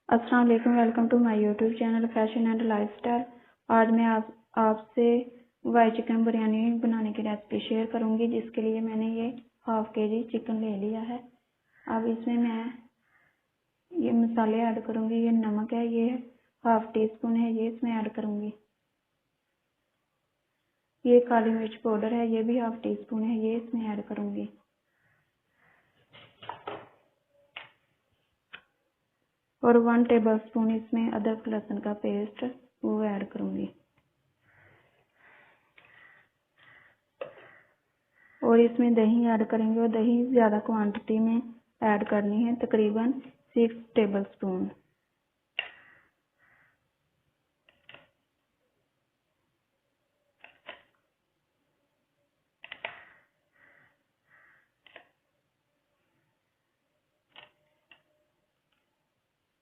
अस्सलाम वालेकुम। Welcome to my YouTube channel fashion and lifestyle. आज मैं आपसे वाई चिकन बिरयानी बनाने की रेसिपी शेयर करूंगी, जिसके लिए मैंने ये हाफ केजी चिकन ले लिया है। अब इसमें मैं ये मसाले ऐड करूंगी। ये नमक है, ये हाफ टी स्पून है, ये इसमें ऐड करूंगी। ये काली मिर्च पाउडर है, ये भी हाफ टी स्पून है, ये इसमें ऐड करूंगी। और 1 टेबलस्पून इसमें अदरक लहसुन का पेस्ट वो ऐड करूंगी। और इसमें दही ऐड करेंगे, और दही ज़्यादा क्वांटिटी में ऐड करनी है, तकरीबन 6 टेबलस्पून।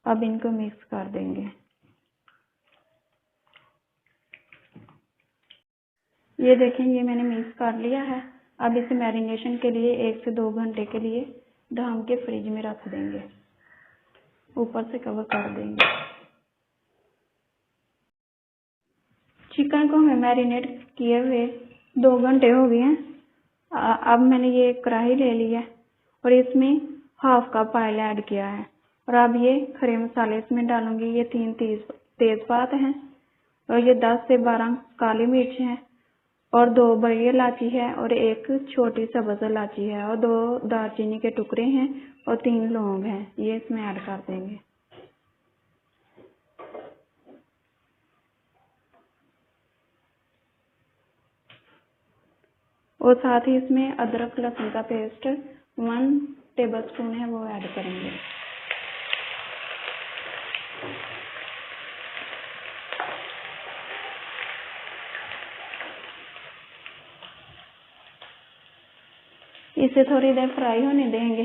अब इनको मिक्स कर देंगे। ये देखें, ये मैंने मिक्स कर लिया है। अब इसे मैरिनेशन के लिए 1 से 2 घंटे के लिए ढाँप के फ्रिज में रख देंगे, ऊपर से कवर कर देंगे। चिकन को हमें मैरिनेट किए हुए 2 घंटे हो गए हैं। अब मैंने ये कढ़ाई ले ली है और इसमें हाफ कप ऑयल ऐड किया है। और अब ये खड़े मसाले इसमें डालूंगी। ये 3 तेजपात हैं, और ये 10 से 12 काली मिर्च हैं, और 2 बड़ी इलायची है, और 1 छोटी सब्ज इलायची है, और 2 दालचीनी के टुकड़े हैं, और 3 लौंग हैं। ये इसमें ऐड कर देंगे। और साथ ही इसमें अदरक लहसुन का पेस्ट 1 टेबलस्पून है, वो ऐड करेंगे। इसे थोड़ी देर फ्राई होने देंगे।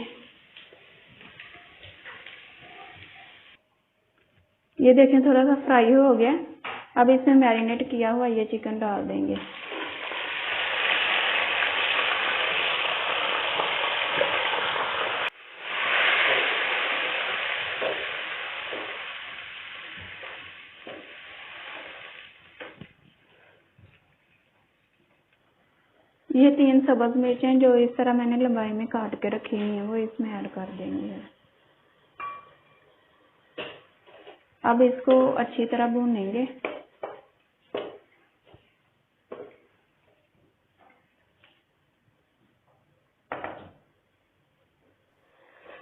ये देखें, थोड़ा सा फ्राई हो गया। अब इसमें मैरिनेट किया हुआ ये चिकन डाल देंगे। ये 3 सब्ज मिर्चें जो इस तरह मैंने लंबाई में काट के रखी हुई हैं, वो इसमें ऐड कर देंगे। अब इसको अच्छी तरह भूनेंगे।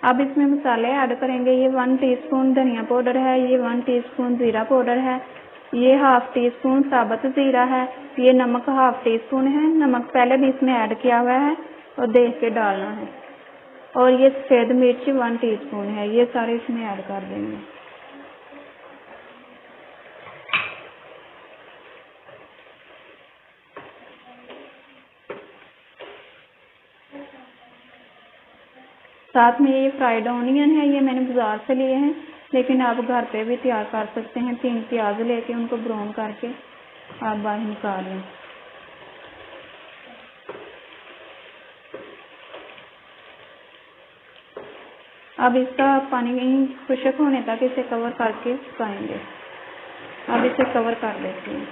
अब इसमें मसाले ऐड करेंगे। ये 1 टीस्पून धनिया पाउडर है, ये 1 टीस्पून जीरा पाउडर है, ये हाफ टी स्पून साबुत जीरा है, ये नमक हाफ टी स्पून है। नमक पहले भी इसमें ऐड किया हुआ है और देख के डालना है। और ये सफ़ेद मिर्च 1 टीस्पून है, ये सारे इसमें ऐड कर देंगे। साथ में ये फ्राइड ऑनियन है, ये मैंने बाजार से लिए हैं, लेकिन आप घर पे भी तैयार कर सकते हैं। 3 प्याज लेके उनको ब्राउन करके आप बाहर निकाल लें। अब इसका पानी खुश्क होने तक इसे कवर करके पकाएंगे। अब इसे कवर कर देते हैं।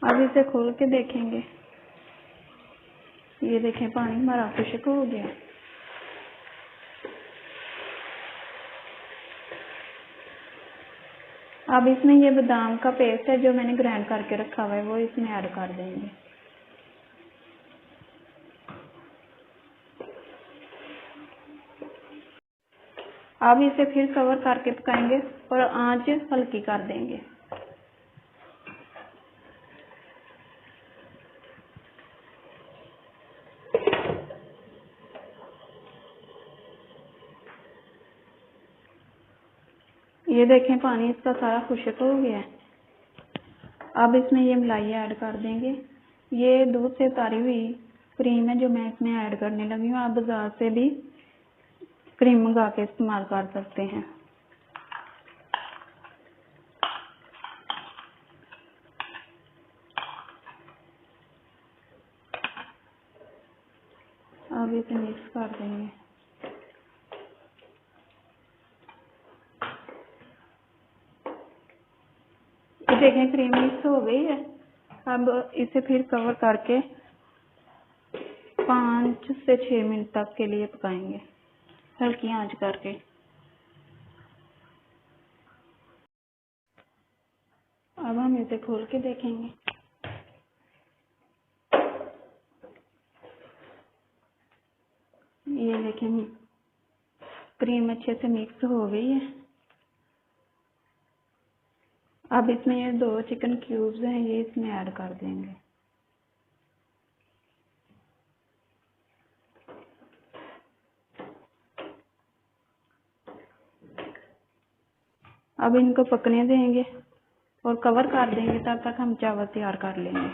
अब इसे खोल के देखेंगे। ये देखें, पानी हमारा खुश्क हो गया। अब इसमें ये बादाम का पेस्ट है जो मैंने ग्राइंड करके रखा हुआ है, वो इसमें ऐड कर देंगे। अब इसे फिर कवर करके पकाएंगे और आंच हल्की कर देंगे। ये देखें, पानी इसका सारा खुश्क हो गया है। अब इसमें ये मलाई ऐड कर देंगे। ये दूध से उतारी हुई क्रीम है जो मैं इसमें ऐड करने लगी हूँ। आप बाजार से भी क्रीम मंगा के इस्तेमाल कर सकते हैं। इसे मिक्स कर देंगे। ये देखें क्रीम मिक्स हो गई है। अब इसे फिर कवर करके 5 से 6 मिनट तक के लिए पकाएंगे हल्की आंच करके। अब हम इसे खोल के देखेंगे। ये देखें क्रीम अच्छे से मिक्स हो गई है। अब इसमें ये 2 चिकन क्यूब्स हैं, ये इसमें ऐड कर देंगे। अब इनको पकने देंगे और कवर कर देंगे, तब तक हम चावल तैयार कर लेंगे।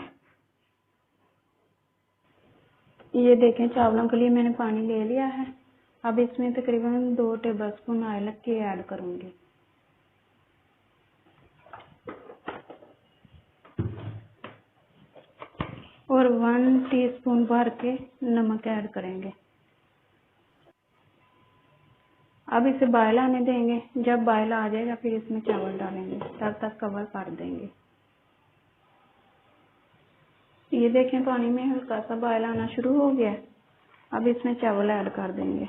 ये देखें चावलों के लिए मैंने पानी ले लिया है। अब इसमें तकरीबन 2 टेबलस्पून ऑयल के ऐड करूंगी और 1 टीस्पून भर के नमक ऐड करेंगे। अब इसे बॉयल आने देंगे। जब बॉयल आ जाएगा फिर इसमें चावल डालेंगे, तब तक कवर कर देंगे। ये देखें पानी में हल्का सा बॉयल आना शुरू हो गया। अब इसमें चावल ऐड कर देंगे।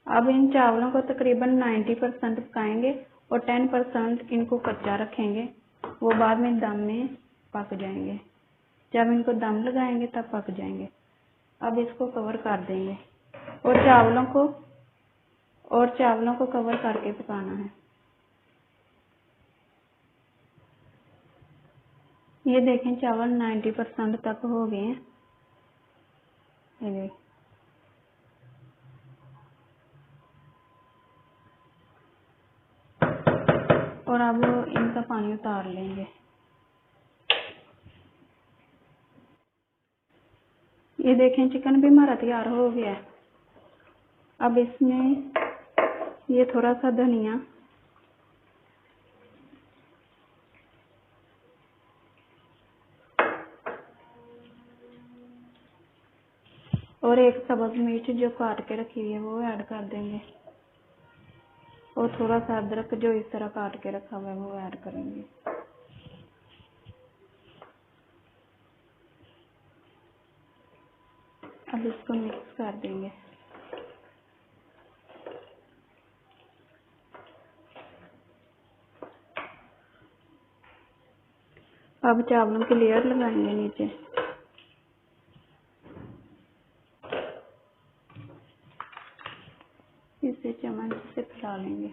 अब इन चावलों को तकरीबन 90% पकाएंगे और 10% इनको कच्चा रखेंगे। वो बाद में दम में पक जाएंगे। जब इनको दम लगाएंगे तब पक जाएंगे। अब इसको कवर कर देंगे और चावलों को कवर करके पकाना है। ये देखें चावल 90% तक हो गए हैं। ये और अब इनका पानी उतार लेंगे। ये देखें चिकन भी हमारा तैयार हो गया है। अब इसमें ये थोड़ा सा धनिया और 1 सब्ज मिर्च जो काट के रखी हुई है वो ऐड कर देंगे और थोड़ा सा अदरक जो इस तरह काट के रखा हुआ है वो ऐड करेंगे। अब इसको मिक्स कर देंगे। अब चावलों की लेयर लगाएंगे नीचे। इसे चम्मच से फैला लेंगे।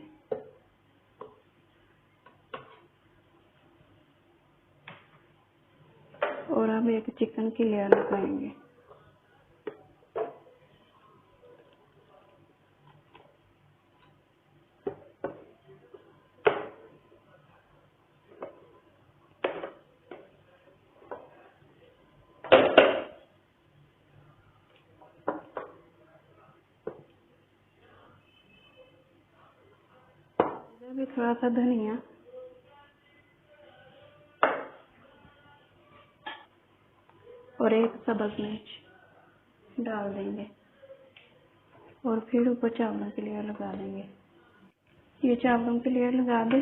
और अब एक चिकन की लेयर लगाएंगे। इधर भी थोड़ा सा धनिया और 1 सब्ज मिर्च डाल देंगे और फिर ऊपर चावलों की लेयर लगा देंगे। ये चावलों की लेयर लगा दे।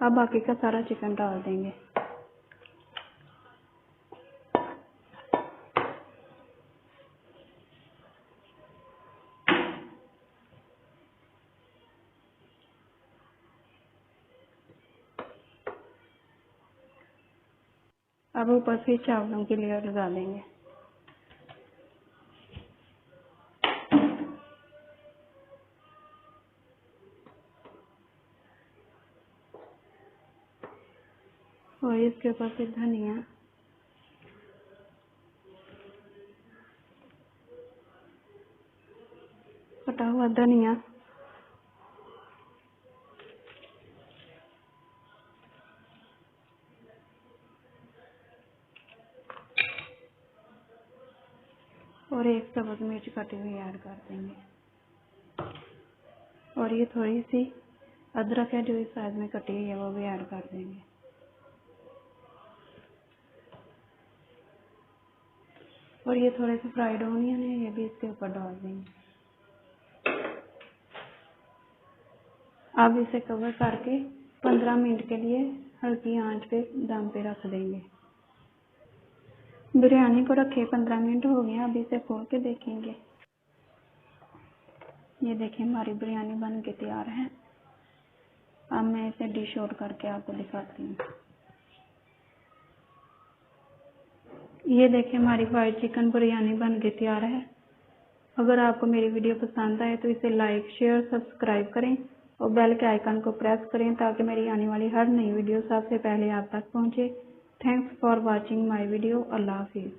अब बाकी का सारा चिकन डाल देंगे। अब ऊपर से चावलों की लेयर लगा देंगे। और इसके ऊपर फिर धनिया कटा हुआ धनिया और 1 सब्ज मिर्च कटी हुई ऐड कर देंगे। और ये थोड़ी सी अदरक है जो इस साइज में कटी हुई है वो भी ऐड कर देंगे। और ये थोड़े से फ्राइड ऑनियन है, ये भी इसके ऊपर डाल देंगे। अब इसे कवर करके 15 मिनट के लिए हल्की आंच पे दम पे रख देंगे। बिरयानी को रखे 15 मिनट हो गए। अब इसे खोल के देखेंगे। ये देखिए हमारी बिरयानी बन के तैयार है। अब मैं इसे डिश आउट करके आपको दिखाती हूँ। ये देखिए हमारी व्हाइट चिकन बिरयानी बन के तैयार है। अगर आपको मेरी वीडियो पसंद आए तो इसे लाइक शेयर सब्सक्राइब करें और बेल के आइकन को प्रेस करें ताकि मेरी आने वाली हर नई वीडियो सबसे पहले आप तक पहुंचे। Thanks for watching my video. अल्लाह हाफिज़।